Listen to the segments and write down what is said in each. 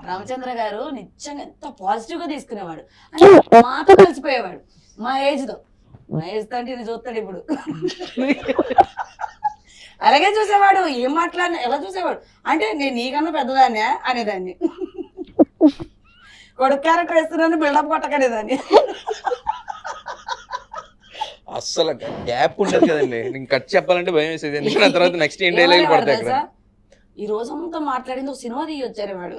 రామచంద్ర గారు నిజంగా ఎంత పాజిటివ్ గా తీసుకునేవాడు అంటే మాతో కలిసిపోయేవాడు మా ఏజ్ తో అంటే ఇది చూస్తాడు ఇప్పుడు అలాగే చూసేవాడు ఏం మాట్లాడినా ఎలా చూసేవాడు అంటే నేను నీకన్నా పెద్దదాన్ని అనేదాన్ని కొడుకు క్యారెక్టర్ వేస్తున్నాను బిల్డప్ కొట్టకనేదాన్ని అస్సలు గ్యాప్ ఉండదు కదండి నేను కట్ చెప్పాలంటే భయం వేసేది ఎందుకంటే తర్వాత నెక్స్ట్ ఏం డైలాగ్ పడతాయి అక్కడ ఈ రోజంతా మాట్లాడింది ఒక సినిమా తీయొచ్చారు వాడు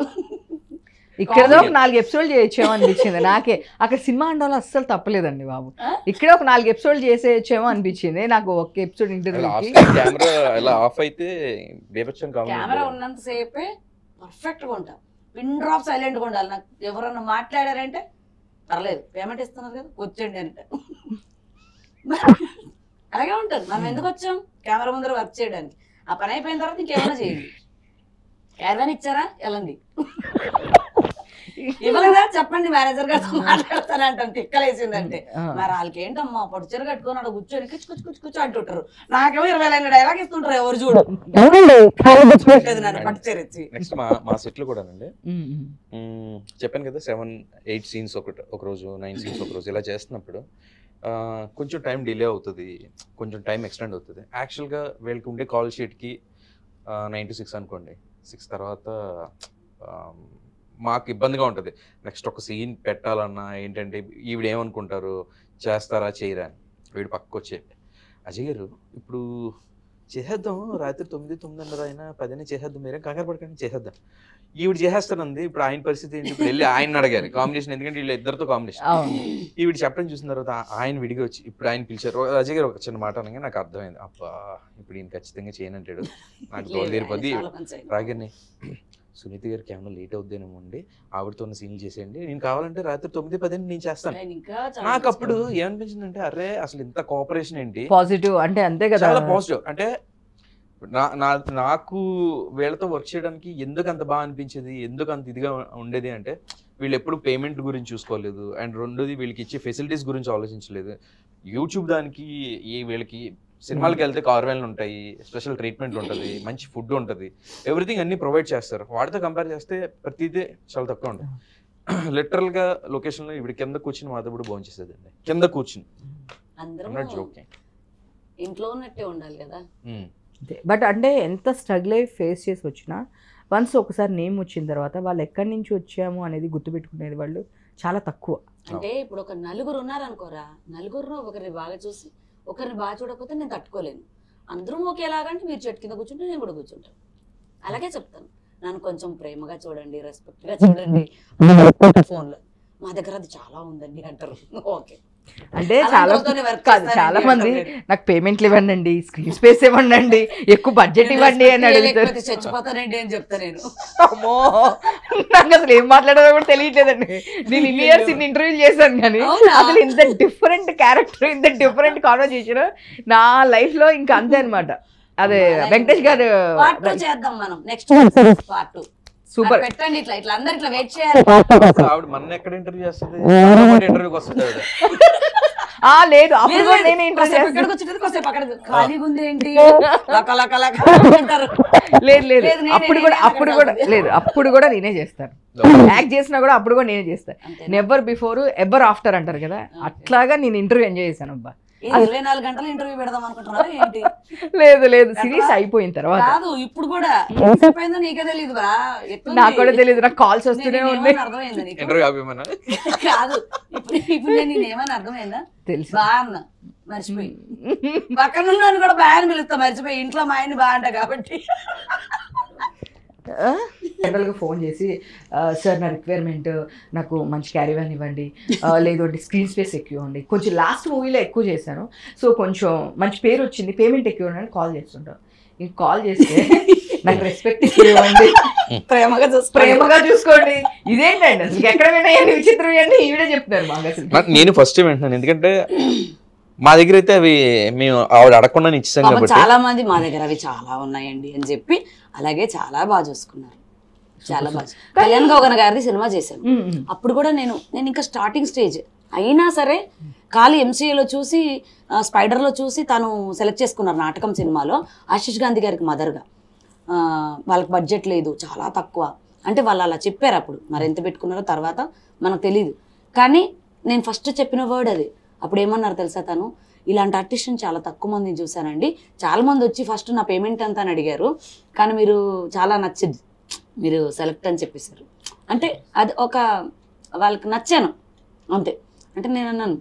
ఇక్కడ ఒక 4 ఎపిసోడ్లు చేయొచ్చేమో అనిపించింది నాకే అక్కడ సినిమా అండాలో అస్సలు తప్పలేదండి బాబు ఇక్కడ ఒక 4 ఎపిసోడ్లు చేసేయచ్చేమో అనిపించింది నాకు ఒక ఎపిసోడ్ ఇంటర్వ్యూకి కెమెరా ఇలా ఆఫ్ అయితే కెమెరా ఉన్నంత సేపే పర్ఫెక్ట్ గా ఉంటా పిన్ డ్రాప్ సైలెంట్ గా ఉండాలి నాకు ఎవరన్నా మాట్లాడారంటే పర్లేదు పేమెంట్ ఇస్తున్నారు కదా వచ్చేయండి అంటే అలాగే ఉంటుంది మనం ఎందుకు వచ్చాం కెమెరా ముందర వర్క్ చేయడానికి ఆ పని అయిపోయిన తర్వాత ఇంకేమైనా చేయండి క్యారవాన్ ఇచ్చారా వెళ్ళండి ఇవ్వలేదా చెప్పండి మేనేజర్ గారితో మాట్లాడతానంటాను తిక్కలేసిందంటే మరి వాళ్ళకి ఏంటమ్మా పట్టుచీర కట్టుకొని అక్కడ కూర్చొని కూర్చు అంటుంటారు నాకేమో 20 లైన్ డైలాగ్ ఇస్తుంటారు ఎవరు చూడు నన్ను పట్టుచీర ఇచ్చి నెక్స్ట్ మా సెట్లు కూడానండి చెప్పాను కదా 7-8 సీన్స్ ఒక రోజు 9 సీన్స్ ఒక రోజు ఇలా చేస్తున్నప్పుడు కొంచెం టైం డిలే అవుతుంది కొంచెం టైం ఎక్స్టెండ్ అవుతుంది యాక్చువల్గా వీళ్ళకి ఉండే కాల్ షీట్కి 9 to 6 అనుకోండి 6 తర్వాత మాకు ఇబ్బందిగా ఉంటుంది నెక్స్ట్ ఒక సీన్ పెట్టాలన్నా ఏంటంటే ఈవిడ ఏమనుకుంటారు చేస్తారా చేయరా అని వీడు పక్కకు వచ్చే అజయ్ గారు ఇప్పుడు చేసేద్దాం రాత్రి 9-9:30 అయినా 10 చేసేద్దాం మీరేం కంగారు పడకండి చేసేద్దాం ఈవిడ చేసేస్తానంది ఇప్పుడు ఆయన పరిస్థితి ఏంటి ఇప్పుడు వెళ్ళి ఆయన అడగాలి కాంబినేషన్ ఎందుకంటే వీళ్ళు ఇద్దరితో కాంబినేషన్ ఈవిడ చెప్పడం చూసిన తర్వాత ఆయన విడిగా వచ్చి ఇప్పుడు ఆయన పిలిచారు అజయ్ గారు ఒక చిన్న మాట అనగా నాకు అర్థమైంది అబ్బా ఇప్పుడు ఈయన ఖచ్చితంగా చేయనంటాడు నాకు తోలు తీరిపోద్ది రాగానే సునీత గారికి ఏమైనా లేట్ అవుద్దేనేమో అండి ఆవిడతో సీన్లు చేసేయండి నేను కావాలంటే రాత్రి 9-10 నేను చేస్తాను నాకు అప్పుడు ఏమనిపించింది అంటే అరే అసలు ఇంత కోఆపరేషన్ ఏంటి పాజిటివ్ అంటే అంతే కదా చాలా పాజిటివ్ అంటే నాకు వీళ్ళతో వర్క్ చేయడానికి ఎందుకు అంత బాగా అనిపించేది ఎందుకు అంత ఇదిగా ఉండేది అంటే వీళ్ళు ఎప్పుడు పేమెంట్ గురించి చూసుకోలేదు అండ్ రెండోది వీళ్ళకి ఇచ్చే ఫెసిలిటీస్ గురించి ఆలోచించలేదు యూట్యూబ్ దానికి వీళ్ళకి సినిమాలకి వెళ్తే కార్వేలు ఉంటాయి స్పెషల్ ట్రీట్మెంట్ ఉంటుంది మంచి ఫుడ్ ఉంటుంది ఎవ్రీథింగ్ అన్ని ప్రొవైడ్ చేస్తారు వాటితో కంపేర్ చేస్తే ప్రతిదీ చాలా తక్కువ ఉంటుంది లిటరల్ గా లొకేషన్ లో ఇప్పుడు కింద కూర్చుని మాతో కూడా భోజనం చేసేది అండి కింద కూర్చుని ఇంట్లో ఉన్నట్టే ఉండాలి కదా బట్ అంటే ఎంత స్ట్రగుల్ అయ్యి ఫేస్ చేసి వచ్చినా వన్స్ ఒకసారి నేమ్ వచ్చిన తర్వాత వాళ్ళు ఎక్కడి నుంచి వచ్చాము అనేది గుర్తుపెట్టుకునేది వాళ్ళు చాలా తక్కువ అంటే ఇప్పుడు ఒక నలుగురు ఉన్నారనుకోరా నలుగురు ఒకరిని బాగా చూసి ఒకరిని బాగా చూడకపోతే నేను తట్టుకోలేను అందరూ ఒకేలాగంటే మీరు చెట్టు కింద కూర్చుంటే నేను కూడా కూర్చుంటాను అలాగే చెప్తాను నన్ను కొంచెం ప్రేమగా చూడండి రెస్పెక్ట్ గా చూడండి ఫోన్లో మా దగ్గర అది చాలా ఉందండి అంటారు ఓకే అంటే చాలా మంది నాకు పేమెంట్లు ఇవ్వండి స్క్రీన్ స్పేస్ ఇవ్వండి ఎక్కువ బడ్జెట్ ఇవ్వండి అని అడుగుతారు చచ్చిపోతానండి అని చెప్తా నేను అమ్మో నాకు అసలు ఏం మాట్లాడాలో కూడా తెలియట్లేదండి నేను ఇన్ని ఇయర్స్ ఇన్ని ఇంటర్వ్యూలు చేశాను కానీ అసలు ఇంత డిఫరెంట్ క్యారెక్టర్ ఇంత డిఫరెంట్ కాన్వర్సేషన్ నా లైఫ్ లో ఇంకా అంతే అనమాట అదే వెంకటేష్ గారు చేద్దాం మనం నెక్స్ట్ పార్ట్ 2 సూపర్ పెట్టండి ఇట్లా ఇట్లా అందరు ఇట్లా వెయిట్ చేయాలి ఆవిడ మన ఎక్కడ ఇంటర్వ్యూ చేస్తుంది ఇంటర్వ్యూకి వస్తుంది లేదు అప్పుడు కూడా నేనే ఇంటర్వ్యూ ఇక్కడికి వచ్చేది కాసేపు అక్కడ ఖాళీగా ఉంది ఏంటి లేదు అప్పుడు కూడా నేనే చేస్తాను యాక్ట్ చేసినా కూడా అప్పుడు కూడా నేనే చేస్తాను నెవర్ బిఫోర్ ఎవర్ ఆఫ్టర్ అంటారు కదా అట్లాగా నేను ఇంటర్వ్యూ ఎంజాయ్ చేశాను అబ్బా 24 గంటలు ఇంటర్వ్యూ పెడదాం అనుకుంటున్నారా ఏంటి లేదు సిరీస్ అయిపోయిన తర్వాత కాదు ఇప్పుడు కూడా ఎంతసేపు అయిందో నీకే తెలియదు నాకు కూడా తెలియదు నాకు కాల్స్ వస్తూనే ఉన్నాయి అర్థమైందా కాదు ఇప్పుడు నేను ఏమని అర్థమైందా తెలుసు బాగా అన్నా మర్చిపోయి పక్కన ఉన్నాను కూడా బాగా అని పిలుస్తా మర్చిపోయి ఇంట్లో మా ఆయన్ని బాగుంటా కాబట్టి జనరల్గా ఫోన్ చేసి సార్ నా రిక్వైర్మెంట్ నాకు మంచి క్యారీవాన్ ఇవ్వండి లేదు అంటే స్క్రీన్ స్పేస్ ఎక్కువ ఇవ్వండి కొంచెం లాస్ట్ మూవీలో ఎక్కువ చేశాను సో కొంచెం మంచి పేరు వచ్చింది పేమెంట్ ఎక్కువ ఇవ్వండి కాల్ చేస్తుంటాను ఇంక కాల్ చేస్తే నాకు రెస్పెక్ట్ ఎక్కువ ఇవ్వండి ప్రేమగా చూసుకోండి ఇదేంటండి అసలు ఎక్కడ విన్నాయండి విచిత్రం ఇవ్వండి ఈవిడే చెప్తున్నారు మాకు అసలు నేను ఫస్ట్ టైం వింటున్నాను ఎందుకంటే మా దగ్గర అయితే అవి మేము ఆవిడ అడగకుండా ఇచ్చాం కాబట్టి చాలా మంది మా దగ్గర అవి చాలా ఉన్నాయండి అని చెప్పి అలాగే చాలా బాగా చూసుకున్నారు చాలా బాగా కళ్యాణ్ గౌగన్ గారిది సినిమా చేశాను అప్పుడు కూడా నేను ఇంకా స్టార్టింగ్ స్టేజ్ అయినా సరే ఖాళీ ఎంసీఏలో చూసి స్పైడర్లో చూసి తను సెలెక్ట్ చేసుకున్నారు నాటకం సినిమాలో ఆశీష్ గాంధీ గారికి మదర్గా వాళ్ళకి బడ్జెట్ లేదు చాలా తక్కువ అంటే వాళ్ళు అలా చెప్పారు అప్పుడు, మరి ఎంత పెట్టుకున్నారో తర్వాత మనకు తెలియదు. కానీ నేను ఫస్ట్ చెప్పిన వర్డ్ అది. అప్పుడు ఏమన్నారు తెలుసా, తను ఇలాంటి ఆర్టిస్ట్ని చాలా తక్కువ మందిని చూశానండి, చాలా మంది వచ్చి ఫస్ట్ నా పేమెంట్ అంతా అని అడిగారు, కానీ మీరు చాలా నచ్చింది, మీరు సెలెక్ట్ అని చెప్పేశారు. అంటే అది ఒక వాళ్ళకి నచ్చాను అంతే. అంటే నేను అన్నాను,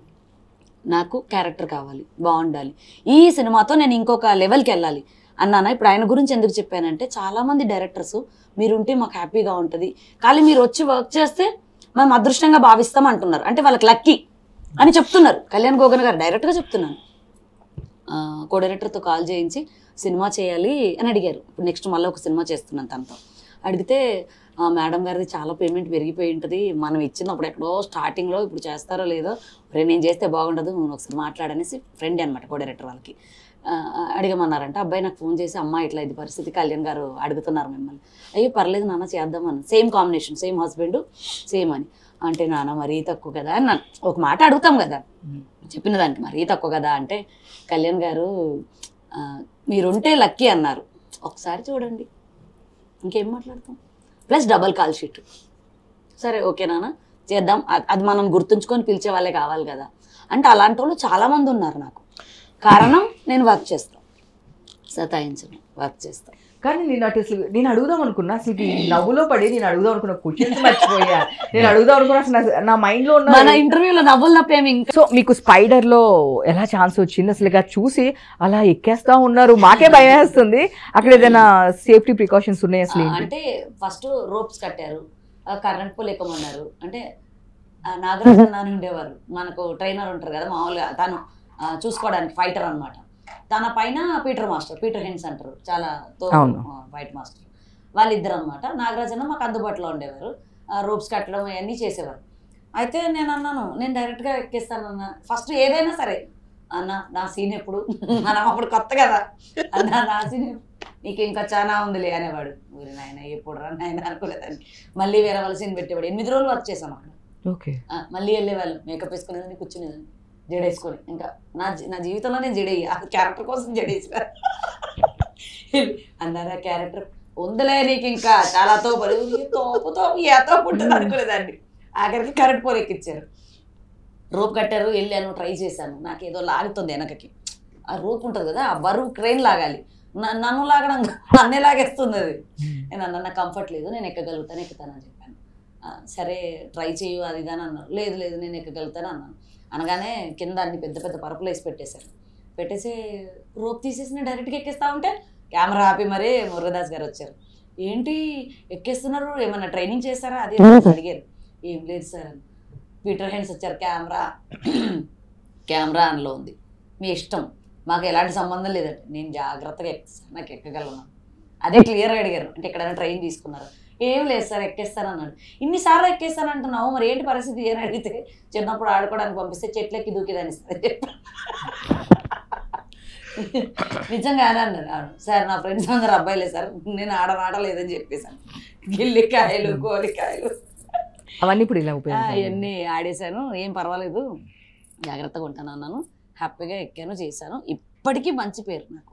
నాకు క్యారెక్టర్ కావాలి, బాగుండాలి, ఈ సినిమాతో నేను ఇంకొక లెవెల్కి వెళ్ళాలి అన్నానా. ఇప్పుడు ఆయన గురించి ఎందుకు చెప్పానంటే, చాలామంది డైరెక్టర్స్ మీరుంటే మాకు హ్యాపీగా ఉంటుంది, కానీ మీరు వచ్చి వర్క్ చేస్తే మేము అదృష్టంగా భావిస్తాం అంటున్నారు. అంటే వాళ్ళకి లక్కీ అని చెప్తున్నారు. కళ్యాణ్ గోగన్ గారు డైరెక్ట్గా చెప్తున్నాను. కో డైరెక్టర్తో కాల్ చేయించి సినిమా చేయాలి అని అడిగారు. ఇప్పుడు నెక్స్ట్ మళ్ళీ ఒక సినిమా చేస్తున్నాను తనతో. అడిగితే మేడం గారిది చాలా పేమెంట్ పెరిగిపోయి ఉంటుంది, మనం ఇచ్చినప్పుడు ఎక్కడో స్టార్టింగ్లో, ఇప్పుడు చేస్తారో లేదో, నేను చేస్తే బాగుండదు, నువ్వు ఒకసారి మాట్లాడనేసి ఫ్రెండ్ అనమాట కో డైరెక్టర్ వాళ్ళకి అడిగమన్నారంట. అబ్బాయి నాకు ఫోన్ చేసి, అమ్మ ఇట్లా ఇది పరిస్థితి, కళ్యాణ్ గారు అడుగుతున్నారు మిమ్మల్ని. అయ్యో పర్లేదు నాన్న చేద్దామని, same combination, same husband same అని. అంటే నాన్న మరీ తక్కువ కదా అని ఒక మాట అడుగుతాం కదా, చెప్పిన దానికి మరీ తక్కువ కదా అంటే, కళ్యాణ్ గారు మీరుంటే లక్కీ అన్నారు, ఒకసారి చూడండి, ఇంకేం మాట్లాడతాం, ప్లస్ డబల్ కాల్ షీట్. సరే ఓకే నాన్న చేద్దాం, అది మనం గుర్తుంచుకొని పిలిచే వాళ్ళే కావాలి కదా అంటే, అలాంటి వాళ్ళు చాలామంది ఉన్నారు నాకు. కారణం నేను వర్క్ చేస్తాను, సతాయించను, వర్క్ చేస్తాను. కానీ నేను అటు అసలు నేను అడుగుదాం అనుకున్నా, అసలు ఈ నవ్వులో పడి నేను అడుగుదాం అనుకున్న క్వశ్చన్స్ మర్చిపోయా. నేను అడుగుదాం అనుకున్నా, అసలు నా మైండ్ లో ఉన్న మన ఇంటర్వ్యూలో నవ్వులు నప్పేమి ఇంకా. సో మీకు స్పైడర్ లో ఎలా ఛాన్స్ వచ్చింది అసలు? చూసి అలా ఎక్కేస్తా ఉన్నారు, మాకే భయం వేస్తుంది. అక్కడ ఏదైనా సేఫ్టీ ప్రికాషన్స్ ఉన్నాయి అసలు? అంటే ఫస్ట్ రోప్స్ కట్టారు, కరెంట్ పోల్ ఎక్కమన్నారు. అంటే నాగరాజన్ నాని ఉండేవారు, మనకు ట్రైనర్ ఉంటారు కదా మామూలుగా, తను చూసుకోవడానికి ఫైటర్ అనమాట. తన పైన పీటర్ హెన్స్ అంటారు, చాలా ఫైట్ మాస్టర్, వాళ్ళిద్దరు అనమాట. నాగరాజన్న మాకు అందుబాటులో ఉండేవారు, రోప్స్ కట్టడం అవన్నీ చేసేవారు. అయితే నేను అన్నాను, నేను డైరెక్ట్గా ఎక్కేస్తానన్నా, ఫస్ట్ ఏదైనా సరే అన్న నా సీన్ ఎప్పుడు, మనం అప్పుడు కొత్త కదా అన్న, నా సీన్ నీకు ఇంకా చాలా ఉందిలే అనేవాడు. ఊరి నాయన ఎప్పుడు రా నాయన అనుకునేదాన్ని. మళ్ళీ వేరే వాళ్ళ సీన్ పెట్టేవాడు. 8 రోజులు వర్క్ చేసాం అక్కడ. మళ్ళీ వెళ్ళేవాళ్ళు, మేకప్ వేసుకునేదాన్ని, కూర్చునేదాన్ని జడేసుకొని. ఇంకా నా జీవితంలో నేను జడేయ, ఆ క్యారెక్టర్ కోసం జడేసిన అన్నారా, క్యారెక్టర్ ఉందిలే నీకు ఇంకా చాలా తోపు ఉంటుంది అనుకునేదాన్ని. ఆఖరికి కరెంట్ పోల్ ఎక్కిచ్చారు, రోప్ కట్టారు, వెళ్ళాను, ట్రై చేశాను. నాకు ఏదో లాగుతుంది వెనకకి, ఆ రోప్ ఉంటుంది కదా, ఆ బరువు క్రెయిన్ లాగాలి, నన్ను లాగడం నన్నే లాగేస్తుంది అది. నేను అన్న నాకు కంఫర్ట్ లేదు, నేను ఎక్కుతానని చెప్పాను. సరే ట్రై చేయు అది ఇదని అన్నారు. లేదు నేను ఎక్కగలుగుతాను అన్నాను. అనగానే కింద అన్ని పెద్ద పెద్ద పరుపులు వేసి పెట్టేసి రోప్ తీసేసి నేను డైరెక్ట్గా ఎక్కేస్తా ఉంటే కెమెరా ఆపి మరీ మురుగదాస్ గారు వచ్చారు. ఏంటి ఎక్కేస్తున్నారు, ఏమన్నా ట్రైనింగ్ చేస్తారా అది అడిగారు. ఏం లేదు సార్ అని. పీటర్ హెన్స్ వచ్చారు, కెమెరా ఆన్లో ఉంది, మీ ఇష్టం, మాకు ఎలాంటి సంబంధం లేదండి, నేను జాగ్రత్తగా ఎక్కిస్తాను, నాకు ఎక్కగలను, అదే క్లియర్గా అడిగారు. అంటే ఎక్కడైనా ట్రైన్ తీసుకున్నారు? ఏం లేదు సార్ ఎక్కేస్తాను అన్నాడు. ఇన్నిసార్లు ఎక్కేస్తాను అంటున్నావు, మరి ఏంటి పరిస్థితి అని అడిగితే, చిన్నప్పుడు ఆడుకోవడానికి పంపిస్తే చెట్లెక్కి దూకిదాన్ని సార్ నిజంగా అని అన్నారు. సార్ నా ఫ్రెండ్స్ అందరు అబ్బాయిలే సార్, నేను ఆడలేదని చెప్పేశాను. గిల్లికాయలు, గోలికాయలు అవన్నీ ఇప్పుడు ఇలా అవన్నీ ఆడేశాను, ఏం పర్వాలేదు, జాగ్రత్తగా ఉంటాను అన్నాను. హ్యాపీగా ఎక్కాను, చేశాను. ఇప్పటికీ మంచి పేరు నాకు.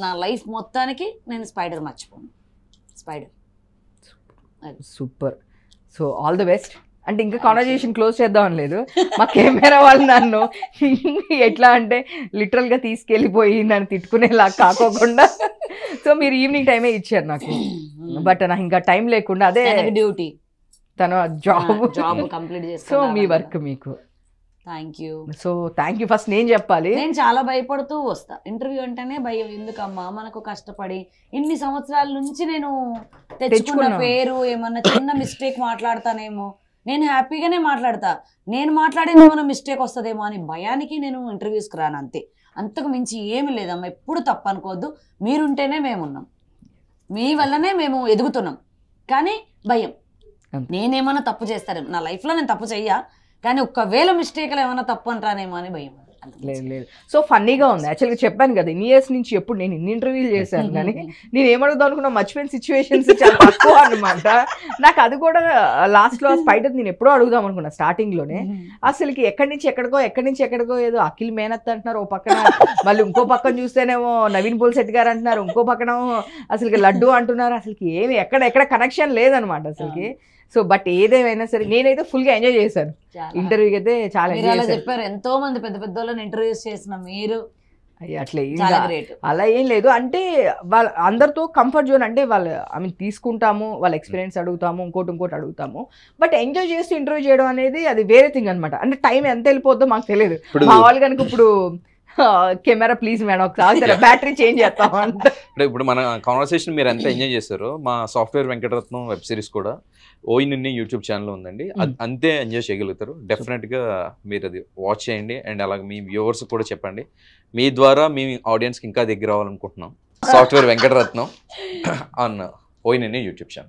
నా లైఫ్ మొత్తానికి నేను స్పైడర్ మర్చిపోను. Spider super. So all the best. అంటే ఇంకా కాన్వర్జేషన్ క్లోజ్ చేద్దామని లేదు, మా కెమెరా వాళ్ళు నన్ను ఎట్లా అంటే లిటరల్గా తీసుకెళ్ళిపోయి నన్ను తిట్టుకునేలా కాకోకుండా, సో మీరు ఈవినింగ్ టైమే ఇచ్చారు నాకు, బట్ నాకు ఇంకా టైం లేకుండా అదే డ్యూటీ, తన జాబ్ కంప్లీట్ చేసి, సో మీ వర్క్ మీకు. Thank you. So thank you. First నేను చెప్పాలి, నేను చాలా భయపడుతూ వస్తా. ఇంటర్వ్యూ అంటేనే భయం, ఎందుకమ్మా మనకు కష్టపడి ఇన్ని సంవత్సరాల నుంచి నేను తెచ్చుకున్న పేరు, ఏమన్నా చిన్న మిస్టేక్ మాట్లాడతానేమో, నేను హ్యాపీగానే మాట్లాడతా, నేను మాట్లాడేది ఏమైనా మిస్టేక్ వస్తుందేమో అని భయానికి నేను ఇంటర్వ్యూస్కి రాను, అంతే. అంతకు మించి ఏమి లేదమ్మా, ఎప్పుడు తప్పు అనుకోవద్దు, మీరుంటేనే మేమున్నాం, మీ వల్లనే మేము ఎదుగుతున్నాం. కానీ భయం, నేనేమన్నా తప్పు చేస్తారేమో, నా లైఫ్లో నేను తప్పు చెయ్యా, కానీ ఒక్కవేళ మిస్టేక్లో ఏమైనా తప్పు అంటానేమో అని భయం. లేదు లేదు. సో ఫన్నీగా ఉంది యాక్చువల్గా. చెప్పాను కదా ఇన్ని ఇయర్స్ నుంచి ఎప్పుడు నేను ఇన్ని ఇంటర్వ్యూలు చేశాను కానీ నేను ఏమడుగుదాం అనుకున్నా మర్చిపోయిన సిచ్యువేషన్స్ చాలా తక్కువ అనమాట. నాకు అది కూడా లాస్ట్లో స్పైడర్ నేను ఎప్పుడో అడుగుదాం అనుకున్నా స్టార్టింగ్లోనే. అసలుకి ఎక్కడి నుంచి ఎక్కడికో ఏదో అఖిల్ మేనత్ అంటున్నారు ఓ పక్కన, మళ్ళీ ఇంకో పక్కన చూస్తేనేమో నవీన్ పోల్శెట్టి గారు అంటున్నారు, ఇంకో పక్కన అసలుకి లడ్డు అంటున్నారు. అసలుకి ఏమి ఎక్కడ కనెక్షన్ లేదనమాట అసలుకి. సో బట్ ఏదేమైనా సరే నేనైతే ఫుల్గా ఎంజాయ్ చేశాను ఇంటర్వ్యూకి అయితే. చాలా ఎంజాయ్ చేశాను. చెప్పారు ఎంతో మంది పెద్ద పెద్ద వాళ్ళని ఇంటర్వ్యూస్ చేసిన మీరు అట్లా చాలా గ్రేట్. అలా ఏం లేదు అంటే వాళ్ళ అందరితో కంఫర్ట్ జోన్ అంటే వాళ్ళు ఐ మీన్ తీసుకుంటాము, వాళ్ళ ఎక్స్పీరియన్స్ అడుగుతాము, ఇంకోటి అడుగుతాము. బట్ ఎంజాయ్ చేస్తూ ఇంటర్వ్యూ చేయడం అనేది అది వేరే థింగ్ అనమాట. అంటే టైం ఎంత వెళ్ళిపోద్దో మాకు తెలియదు. మా వాళ్ళు కనుక ఇప్పుడు కెమెరా ప్లీజ్ మేడం ఒకసారి బ్యాటరీ చేంజ్ చేస్తాం అంటే ఇప్పుడు మన కాన్వర్సేషన్ మీరు ఎంత ఎంజాయ్ చేశారో మా సాఫ్ట్వేర్ వెంకటరత్నం వెబ్ సిరీస్ కూడా ఓయిన్ని యూట్యూబ్ ఛానల్ ఉందండి. అంతే ఎంజాయ్ చేయగలుగుతారు. డెఫినెట్గా మీరు అది వాచ్ చేయండి. అండ్ అలాగే మీ వ్యూవర్స్ కూడా చెప్పండి. మీ ద్వారా మీ ఆడియన్స్కి ఇంకా దగ్గర అవ్వాలనుకుంటున్నాం. సాఫ్ట్వేర్ వెంకటరత్నం ఆన్ ఓయిన్ని యూట్యూబ్ ఛానల్.